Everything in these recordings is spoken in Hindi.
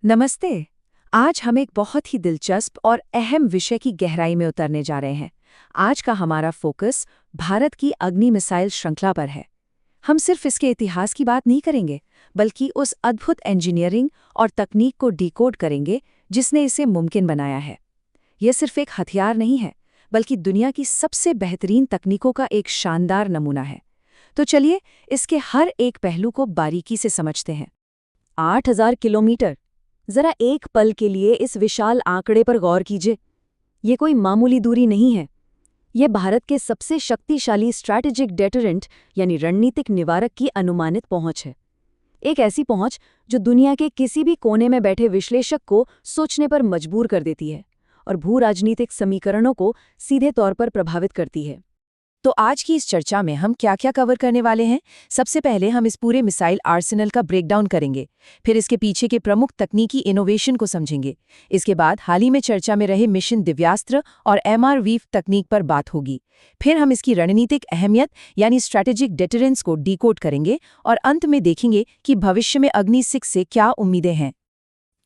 नमस्ते। आज हम एक बहुत ही दिलचस्प और अहम विषय की गहराई में उतरने जा रहे हैं। आज का हमारा फोकस भारत की अग्नि मिसाइल श्रृंखला पर है। हम सिर्फ इसके इतिहास की बात नहीं करेंगे, बल्कि उस अद्भुत इंजीनियरिंग और तकनीक को डिकोड करेंगे जिसने इसे मुमकिन बनाया है। यह सिर्फ एक हथियार नहीं है, बल्कि दुनिया की सबसे बेहतरीन तकनीकों का एक शानदार नमूना है। तो चलिए इसके हर एक पहलू को बारीकी से समझते हैं। 8000 किलोमीटर। जरा एक पल के लिए इस विशाल आंकड़े पर गौर कीजिए। ये कोई मामूली दूरी नहीं है। ये भारत के सबसे शक्तिशाली स्ट्रैटेजिक डेटरेंट यानी रणनीतिक निवारक की अनुमानित पहुंच है। एक ऐसी पहुंच जो दुनिया के किसी भी कोने में बैठे विश्लेषक को सोचने पर मजबूर कर देती है और भू राजनीतिक समीकरणों को सीधे तौर पर प्रभावित करती है। तो आज की इस चर्चा में हम क्या क्या कवर करने वाले हैं? सबसे पहले हम इस पूरे मिसाइल आर्सेनल का ब्रेकडाउन करेंगे, फिर इसके पीछे के प्रमुख तकनीकी इनोवेशन को समझेंगे। इसके बाद हाल ही में चर्चा में रहे मिशन दिव्यास्त्र और MRV तकनीक पर बात होगी। फिर हम इसकी रणनीतिक अहमियत यानी स्ट्रैटेजिक डेटरेंस को डिकोड करेंगे और अंत में देखेंगे कि भविष्य में अग्नि 6 से क्या उम्मीदें हैं।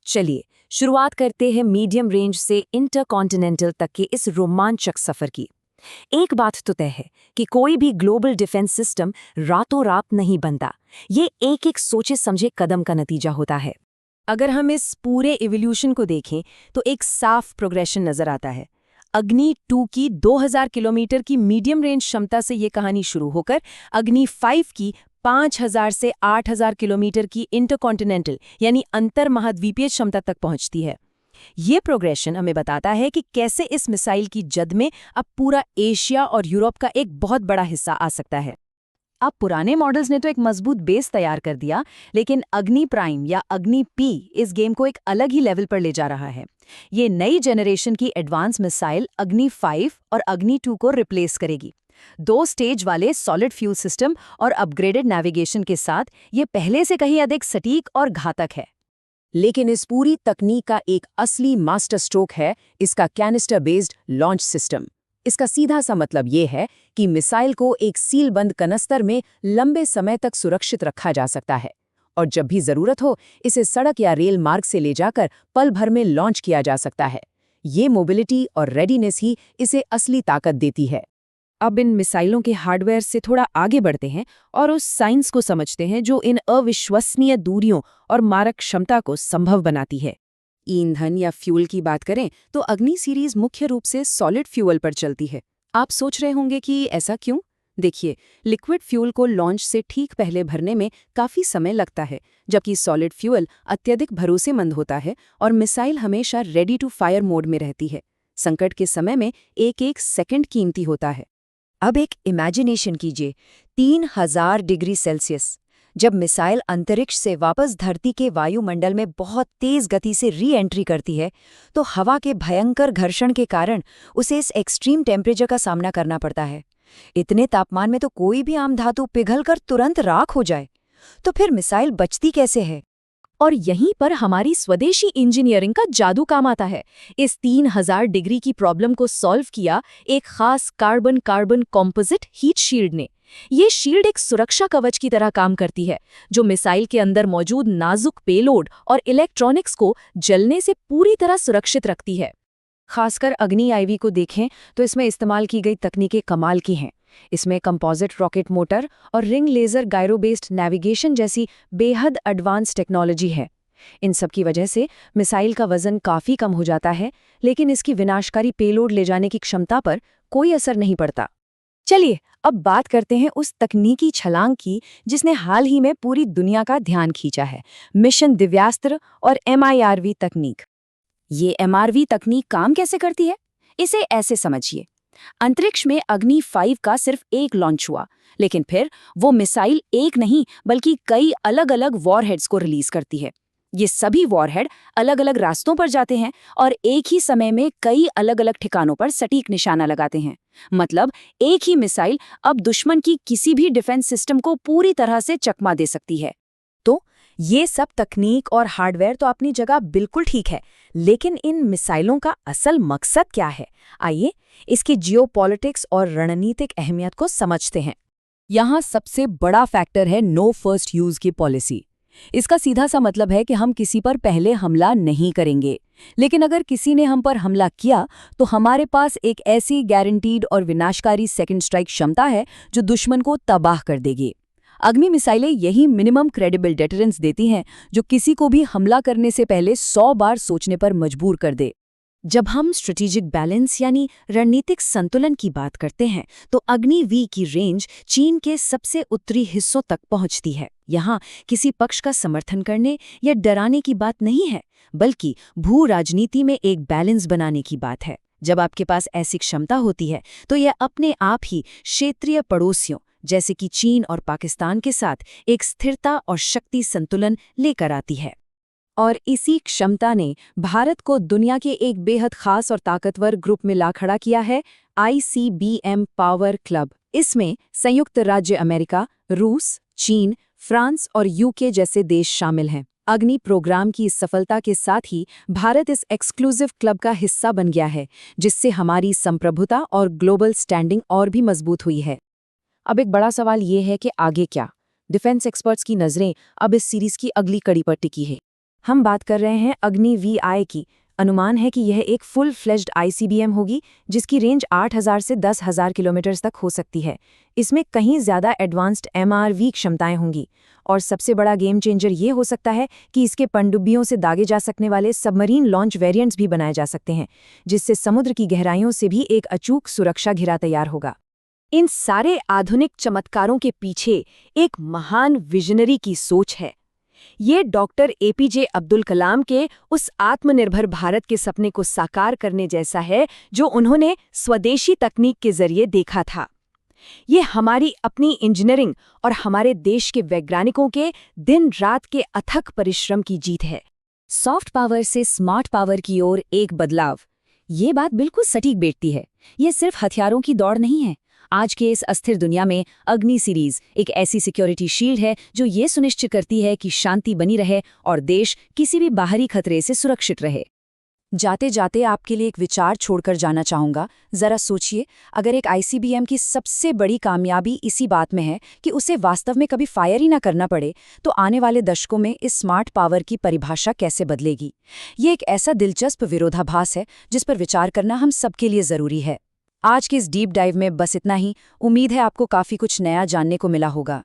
चलिए शुरुआत करते हैं मीडियम रेंज से इंटरकॉन्टिनेंटल तक के इस रोमांचक सफर की। एक बात तो तय है कि कोई भी ग्लोबल डिफेंस सिस्टम रातों रात नहीं बनता। ये एक एक सोचे समझे कदम का नतीजा होता है। अगर हम इस पूरे इवोल्यूशन को देखें तो एक साफ प्रोग्रेशन नजर आता है। अग्नि 2 की 2000 किलोमीटर की मीडियम रेंज क्षमता से ये कहानी शुरू होकर अग्नि 5 की 5000 से 8000 किलोमीटर की इंटरकॉन्टिनेंटल यानी अंतर महाद्वीपीय क्षमता तक पहुंचती है। ये प्रोग्रेशन हमें बताता है कि कैसे इस मिसाइल की जद में अब पूरा एशिया और यूरोप का एक बहुत बड़ा हिस्सा आ सकता है। अब पुराने मॉडल्स ने तो एक मजबूत बेस तैयार कर दिया, लेकिन अग्नि प्राइम या अग्नि P इस गेम को एक अलग ही लेवल पर ले जा रहा है। ये नई जनरेशन की एडवांस मिसाइल अग्नि 5 और अग्नि 2 को रिप्लेस करेगी। 2 स्टेज वाले सॉलिड फ्यूल सिस्टम और अपग्रेडेड नेविगेशन के साथ ये पहले से कहीं अधिक सटीक और घातक है। लेकिन इस पूरी तकनीक का एक असली मास्टर स्ट्रोक है इसका कैनिस्टर बेस्ड लॉन्च सिस्टम। इसका सीधा सा मतलब ये है कि मिसाइल को एक सीलबंद कनस्तर में लंबे समय तक सुरक्षित रखा जा सकता है और जब भी जरूरत हो इसे सड़क या रेल मार्ग से ले जाकर पल भर में लॉन्च किया जा सकता है। ये मोबिलिटी और रेडीनेस ही इसे असली ताकत देती है। अब इन मिसाइलों के हार्डवेयर से थोड़ा आगे बढ़ते हैं और उस साइंस को समझते हैं जो इन अविश्वसनीय दूरियों और मारक क्षमता को संभव बनाती है। ईंधन या फ्यूल की बात करें तो अग्नि सीरीज मुख्य रूप से सॉलिड फ्यूल पर चलती है। आप सोच रहे होंगे कि ऐसा क्यों? देखिए, लिक्विड फ्यूल को लॉन्च से ठीक पहले भरने में काफी समय लगता है, जबकि सॉलिड फ्यूल अत्यधिक भरोसेमंद होता है और मिसाइल हमेशा रेडी टू फायर मोड में रहती है। संकट के समय में एक एक सेकंड कीमती होता है। अब एक इमेजिनेशन कीजिए, 3000 डिग्री सेल्सियस। जब मिसाइल अंतरिक्ष से वापस धरती के वायुमंडल में बहुत तेज गति से री एंट्री करती है, तो हवा के भयंकर घर्षण के कारण उसे इस एक्सट्रीम टेम्परेचर का सामना करना पड़ता है। इतने तापमान में तो कोई भी आम धातु पिघलकर तुरंत राख हो जाए। तो फिर मिसाइल बचती कैसे है? और यहीं पर हमारी स्वदेशी इंजीनियरिंग का जादू काम आता है। इस 3000 डिग्री की प्रॉब्लम को सॉल्व किया एक खास carbon carbon composite heat shield ने। ये शील्ड एक सुरक्षा कवच की तरह काम करती है, जो मिसाइल के अंदर मौजूद नाजुक पेलोड और इलेक्ट्रॉनिक्स को जलने से पूरी तरह सुरक्षित रखती है। खासकर अग्नि IV को देखें तो इसमें इस्तेमाल की गई तकनीकें कमाल की हैं। इसमें कंपोजिट रॉकेट मोटर और ring laser gyro based navigation जैसी बेहद एडवांस टेक्नोलॉजी है। इन सब की वजह से मिसाइल का वजन काफ़ी कम हो जाता है, लेकिन इसकी विनाशकारी पेलोड ले जाने की क्षमता पर कोई असर नहीं पड़ता। चलिए अब बात करते हैं उस तकनीकी छलांग की जिसने हाल ही में पूरी दुनिया का ध्यान खींचा है, मिशन दिव्यास्त्र और MIRV तकनीक। ये MRV तकनीक काम कैसे करती है? इसे ऐसे समझिए, अंतरिक्ष में अग्नि 5 का सिर्फ एक लॉन्च हुआ, लेकिन फिर वो मिसाइल एक नहीं बल्कि कई अलग अलग वॉरहेड्स को रिलीज करती है। ये सभी वॉरहेड अलग अलग रास्तों पर जाते हैं और एक ही समय में कई अलग अलग ठिकानों पर सटीक निशाना लगाते हैं। मतलब एक ही मिसाइल अब दुश्मन की किसी भी डिफेंस सिस्टम को पूरी तरह से चकमा दे सकती है। तो ये सब तकनीक और हार्डवेयर तो अपनी जगह बिल्कुल ठीक है, लेकिन इन मिसाइलों का असल मकसद क्या है? आइए इसकी जियोपॉलिटिक्स और रणनीतिक अहमियत को समझते हैं। यहाँ सबसे बड़ा फैक्टर है नो फर्स्ट यूज की पॉलिसी। इसका सीधा सा मतलब है कि हम किसी पर पहले हमला नहीं करेंगे, लेकिन अगर किसी ने हम पर हमला किया तो हमारे पास एक ऐसी गारंटीड और विनाशकारी सेकंड स्ट्राइक क्षमता है जो दुश्मन को तबाह कर देगी। अग्नि मिसाइलें यही मिनिमम क्रेडिबल डेटरेंस देती हैं जो किसी को भी हमला करने से पहले 100 बार सोचने पर मजबूर कर दे। जब हम स्ट्रेटेजिक बैलेंस यानी रणनीतिक संतुलन की बात करते हैं तो अग्नि वी की रेंज चीन के सबसे उत्तरी हिस्सों तक पहुंचती है। यहाँ किसी पक्ष का समर्थन करने या डराने की बात नहीं है, बल्कि भू राजनीति में एक बैलेंस बनाने की बात है। जब आपके पास ऐसी क्षमता होती है तो यह अपने आप ही क्षेत्रीय पड़ोसियों जैसे कि चीन और पाकिस्तान के साथ एक स्थिरता और शक्ति संतुलन लेकर आती है। और इसी क्षमता ने भारत को दुनिया के एक बेहद खास और ताकतवर ग्रुप में ला खड़ा किया है, ICBM पावर क्लब। इसमें संयुक्त राज्य अमेरिका, रूस, चीन, फ्रांस और UK जैसे देश शामिल हैं। अग्नि प्रोग्राम की इस सफलता के साथ ही भारत इस एक्सक्लूसिव क्लब का हिस्सा बन गया है, जिससे हमारी संप्रभुता और ग्लोबल स्टैंडिंग और भी मजबूत हुई है। अब एक बड़ा सवाल ये है कि आगे क्या? डिफेंस एक्सपर्ट्स की नज़रें अब इस सीरीज की अगली कड़ी पर टिकी है। हम बात कर रहे हैं अग्नि VI की। अनुमान है कि यह एक फुल फ्लेज्ड ICBM होगी जिसकी रेंज 8000 से 10,000 किलोमीटर तक हो सकती है। इसमें कहीं ज़्यादा एडवांस्ड MRV क्षमताएं होंगी और सबसे बड़ा गेम चेंजर ये हो सकता है कि इसके पनडुब्बियों से दागे जा सकने वाले सबमरीन लॉन्च वेरिएंट्स भी बनाए जा सकते हैं, जिससे समुद्र की गहराइयों से भी एक अचूक सुरक्षा घिरा तैयार होगा। इन सारे आधुनिक चमत्कारों के पीछे एक महान विजनरी की सोच है। ये डॉक्टर APJ अब्दुल कलाम के उस आत्मनिर्भर भारत के सपने को साकार करने जैसा है जो उन्होंने स्वदेशी तकनीक के जरिए देखा था। ये हमारी अपनी इंजीनियरिंग और हमारे देश के वैज्ञानिकों के दिन रात के अथक परिश्रम की जीत है। सॉफ्ट पावर से स्मार्ट पावर की ओर एक बदलाव, ये बात बिल्कुल सटीक बैठती है। ये सिर्फ हथियारों की दौड़ नहीं है। आज के इस अस्थिर दुनिया में अग्नि सीरीज एक ऐसी सिक्योरिटी शील्ड है जो ये सुनिश्चित करती है कि शांति बनी रहे और देश किसी भी बाहरी खतरे से सुरक्षित रहे। जाते जाते आपके लिए एक विचार छोड़कर जाना चाहूँगा। ज़रा सोचिए, अगर एक ICBM की सबसे बड़ी कामयाबी इसी बात में है कि उसे वास्तव में कभी फायर ही ना करना पड़े, तो आने वाले दशकों में इस स्मार्ट पावर की परिभाषा कैसे बदलेगी? ये एक ऐसा दिलचस्प विरोधाभास है जिस पर विचार करना हम सबके लिए ज़रूरी है। आज के इस डीप डाइव में बस इतना ही। उम्मीद है आपको काफ़ी कुछ नया जानने को मिला होगा।